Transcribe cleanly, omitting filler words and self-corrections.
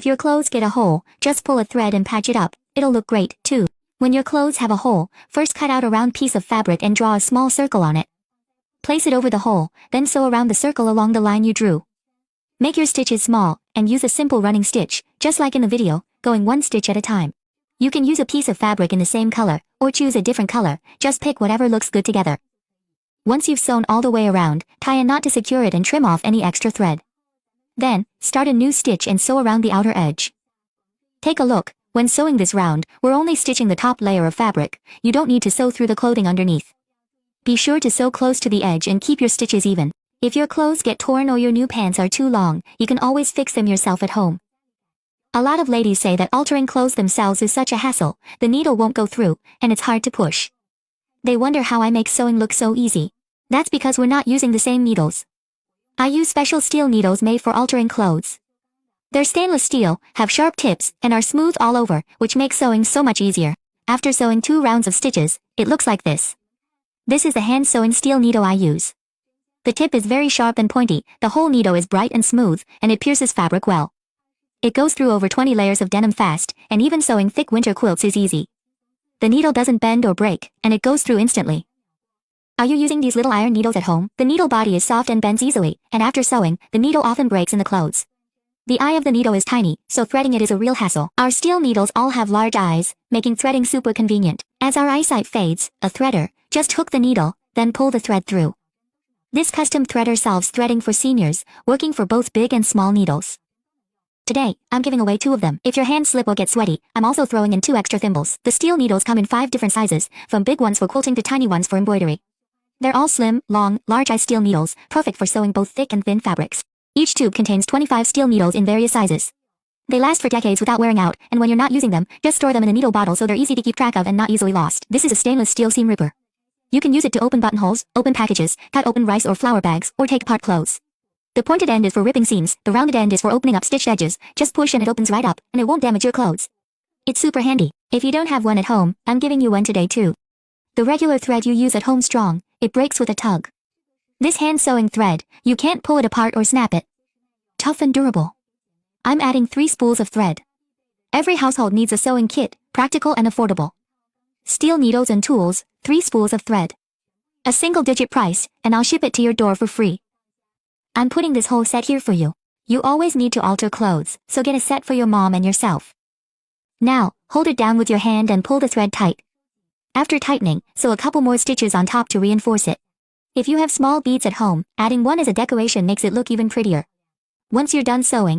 If your clothes get a hole, just pull a thread and patch it up. It'll look great, too. When your clothes have a hole, first cut out a round piece of fabric and draw a small circle on it. Place it over the hole, then sew around the circle along the line you drew. Make your stitches small, and use a simple running stitch, just like in the video, going one stitch at a time. You can use a piece of fabric in the same color, or choose a different color, just pick whatever looks good together. Once you've sewn all the way around, tie a knot to secure it and trim off any extra thread. Then, start a new stitch and sew around the outer edge. Take a look, when sewing this round, we're only stitching the top layer of fabric. You don't need to sew through the clothing underneath. Be sure to sew close to the edge and keep your stitches even. If your clothes get torn or your new pants are too long, you can always fix them yourself at home. A lot of ladies say that altering clothes themselves is such a hassle, the needle won't go through, and it's hard to push. They wonder how I make sewing look so easy. That's because we're not using the same needles. I use special steel needles made for altering clothes. They're stainless steel, have sharp tips, and are smooth all over, which makes sewing so much easier. After sewing 2 rounds of stitches, it looks like this. This is the hand-sewing steel needle I use. The tip is very sharp and pointy, the whole needle is bright and smooth, and it pierces fabric well. It goes through over 20 layers of denim fast, and even sewing thick winter quilts is easy. The needle doesn't bend or break, and it goes through instantly. Are you using these little iron needles at home? The needle body is soft and bends easily, and after sewing, the needle often breaks in the clothes. The eye of the needle is tiny, so threading it is a real hassle. Our steel needles all have large eyes, making threading super convenient. As our eyesight fades, a threader, just hook the needle, then pull the thread through. This custom threader solves threading for seniors, working for both big and small needles. Today, I'm giving away 2 of them. If your hands slip or get sweaty, I'm also throwing in 2 extra thimbles. The steel needles come in 5 different sizes, from big ones for quilting to tiny ones for embroidery. They're all slim, long, large-eye steel needles, perfect for sewing both thick and thin fabrics. Each tube contains 25 steel needles in various sizes. They last for decades without wearing out, and when you're not using them, just store them in a needle bottle so they're easy to keep track of and not easily lost. This is a stainless steel seam ripper. You can use it to open buttonholes, open packages, cut open rice or flour bags, or take apart clothes. The pointed end is for ripping seams, the rounded end is for opening up stitched edges. Just push and it opens right up, and it won't damage your clothes. It's super handy. If you don't have one at home, I'm giving you one today too. The regular thread you use at home strong, it breaks with a tug. This hand-sewing thread, you can't pull it apart or snap it. Tough and durable. I'm adding 3 spools of thread. Every household needs a sewing kit, practical and affordable. Steel needles and tools, 3 spools of thread. A single-digit price, and I'll ship it to your door for free. I'm putting this whole set here for you. You always need to alter clothes, so get a set for your mom and yourself. Now, hold it down with your hand and pull the thread tight. After tightening, sew a couple more stitches on top to reinforce it. If you have small beads at home, adding one as a decoration makes it look even prettier. Once you're done sewing,